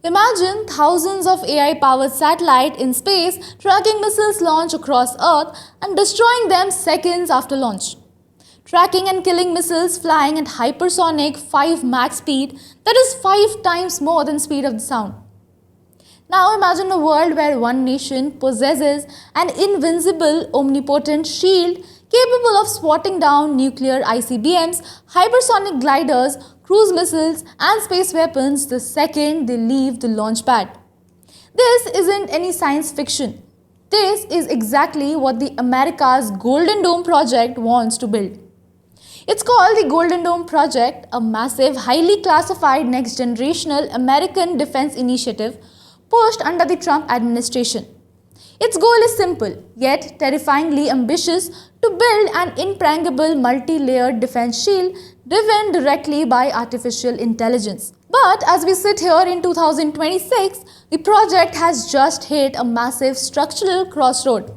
Imagine thousands of AI-powered satellites in space tracking missiles launch across Earth and destroying them seconds after launch. Tracking and killing missiles flying at hypersonic 5 Mach speed, that is 5 times more than speed of the sound. Now imagine a world where one nation possesses an invincible, omnipotent shield capable of swatting down nuclear ICBMs, hypersonic gliders, cruise missiles and space weapons the second they leave the launch pad. This isn't any science fiction. This is exactly what the America's Golden Dome project wants to build. It's called the Golden Dome Project, a massive, highly classified next-generational American defense initiative pushed under the Trump administration. Its goal is simple, yet terrifyingly ambitious, to build an impregnable multi-layered defense shield driven directly by artificial intelligence. But as we sit here in 2026, the project has just hit a massive structural crossroad.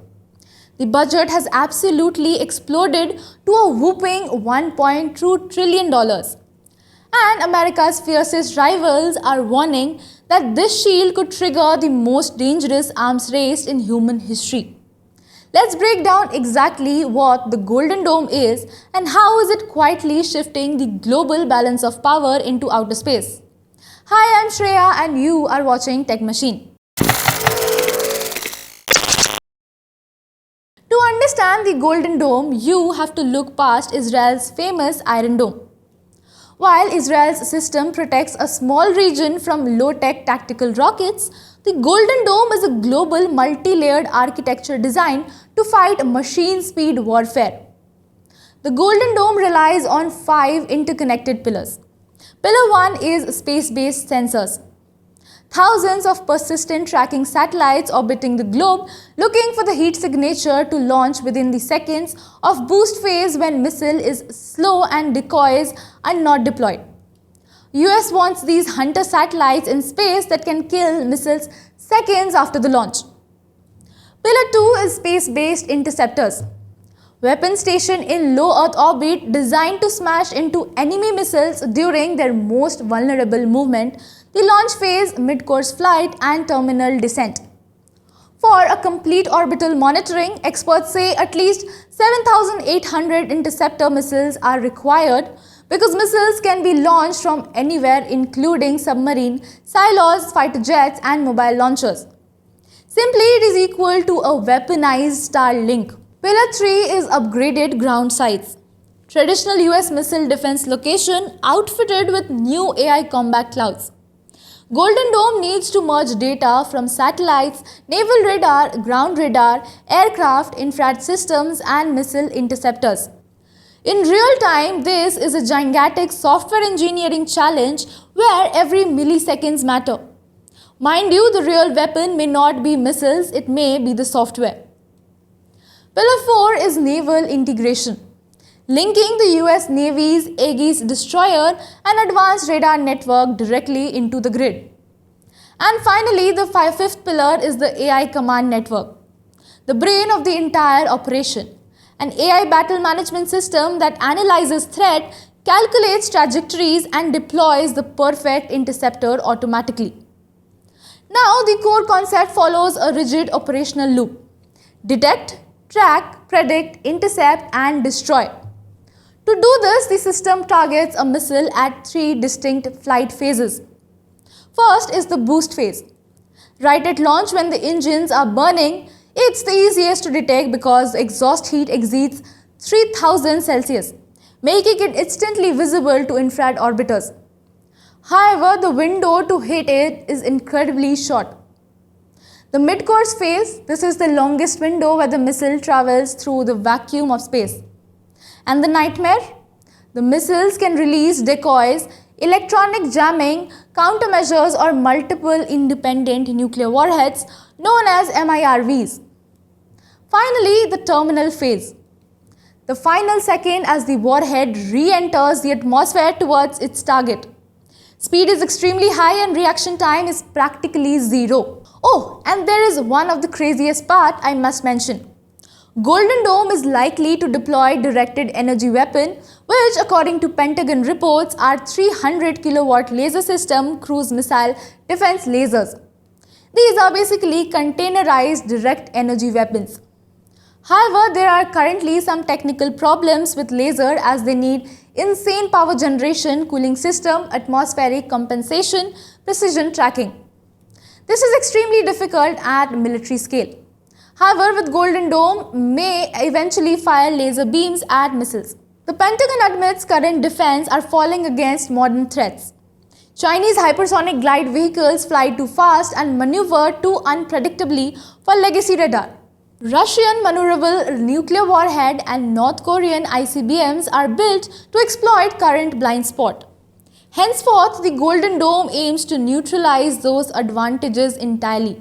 The budget has absolutely exploded to a whopping $1.2 trillion. And America's fiercest rivals are warning that this shield could trigger the most dangerous arms race in human history. Let's break down exactly what the Golden Dome is and how is it quietly shifting the global balance of power into outer space. Hi, I'm Shreya and you are watching Tech Machine. To understand the Golden Dome, you have to look past Israel's famous Iron Dome. While Israel's system protects a small region from low-tech tactical rockets, the Golden Dome is a global multi-layered architecture designed to fight machine-speed warfare. The Golden Dome relies on 5 interconnected pillars. Pillar 1 is space-based sensors. Thousands of persistent tracking satellites orbiting the globe looking for the heat signature to launch within the seconds of boost phase when missile is slow and decoys are not deployed. US wants these hunter satellites in space that can kill missiles seconds after the launch. Pillar 2 is space-based interceptors. Weapon station in low Earth orbit designed to smash into enemy missiles during their most vulnerable movement, the launch phase, mid-course flight and terminal descent. For a complete orbital monitoring, experts say at least 7,800 interceptor missiles are required because missiles can be launched from anywhere including submarine, silos, fighter jets and mobile launchers. Simply, it is equal to a weaponized Starlink. Pillar 3 is upgraded ground sites. Traditional US missile defense location outfitted with new AI combat clouds. Golden Dome needs to merge data from satellites, naval radar, ground radar, aircraft, infrared systems and missile interceptors. In real time, this is a gigantic software engineering challenge where every milliseconds matter. Mind you, the real weapon may not be missiles, it may be the software. Pillar 4 is naval integration, linking the US Navy's Aegis destroyer and advanced radar network directly into the grid. And finally, the fifth pillar is the AI command network, the brain of the entire operation. An AI battle management system that analyzes threat, calculates trajectories and deploys the perfect interceptor automatically. Now, the core concept follows a rigid operational loop: detect, track, predict, intercept and destroy. To do this, the system targets a missile at 3 distinct flight phases. First is the boost phase. Right at launch when the engines are burning, it's the easiest to detect because exhaust heat exceeds 3000 Celsius, making it instantly visible to infrared orbiters. However, the window to hit it is incredibly short. The mid-course phase, this is the longest window where the missile travels through the vacuum of space. And the nightmare? The missiles can release decoys, electronic jamming, countermeasures or multiple independent nuclear warheads known as MIRVs. Finally, the terminal phase. The final second as the warhead re-enters the atmosphere towards its target. Speed is extremely high and reaction time is practically zero. Oh, and there is one of the craziest part I must mention. Golden Dome is likely to deploy directed energy weapon, which according to Pentagon reports are 300 kilowatt laser system cruise missile defense lasers. These are basically containerized direct energy weapons. However, there are currently some technical problems with laser as they need insane power generation, cooling system, atmospheric compensation, precision tracking. This is extremely difficult at military scale. However, with Golden Dome may eventually fire laser beams at missiles. The Pentagon admits current defense are falling against modern threats. Chinese hypersonic glide vehicles fly too fast and maneuver too unpredictably for legacy radar. Russian maneuverable nuclear warhead and North Korean ICBMs are built to exploit current blind spot. Henceforth, the Golden Dome aims to neutralize those advantages entirely.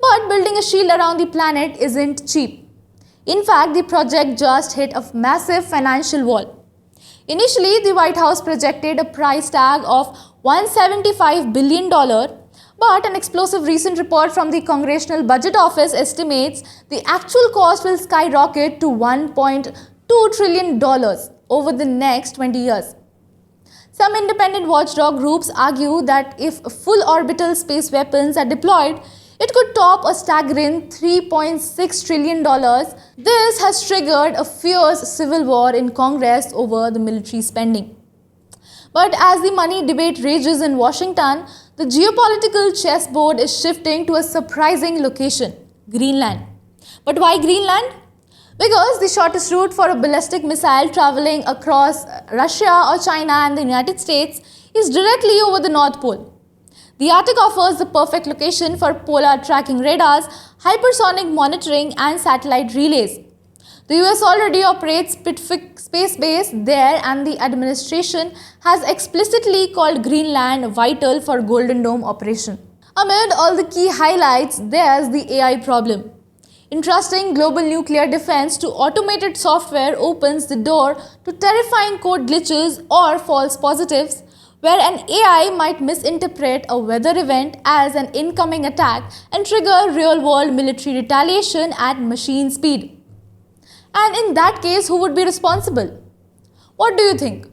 But building a shield around the planet isn't cheap. In fact, the project just hit a massive financial wall. Initially, the White House projected a price tag of $175 billion, but an explosive recent report from the Congressional Budget Office estimates the actual cost will skyrocket to $1.2 trillion over the next 20 years. Some independent watchdog groups argue that if full orbital space weapons are deployed, it could top a staggering $3.6 trillion. This has triggered a fierce civil war in Congress over the military spending. But as the money debate rages in Washington, the geopolitical chessboard is shifting to a surprising location, Greenland. But why Greenland? Because the shortest route for a ballistic missile traveling across Russia or China and the United States is directly over the North Pole. The Arctic offers the perfect location for polar tracking radars, hypersonic monitoring and satellite relays. The US already operates Spitfire space base there and the administration has explicitly called Greenland vital for Golden Dome operation. Amid all the key highlights, there's the AI problem. Entrusting global nuclear defense to automated software opens the door to terrifying code glitches or false positives, where an AI might misinterpret a weather event as an incoming attack and trigger real-world military retaliation at machine speed. And in that case, who would be responsible? What do you think?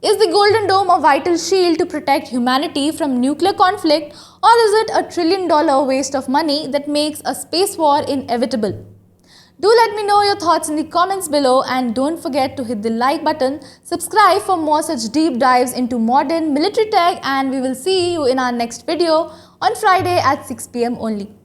Is the Golden Dome a vital shield to protect humanity from nuclear conflict, or is it a $1 trillion waste of money that makes a space war inevitable? Do let me know your thoughts in the comments below and don't forget to hit the like button, subscribe for more such deep dives into modern military tech, and we will see you in our next video on Friday at 6 p.m. only.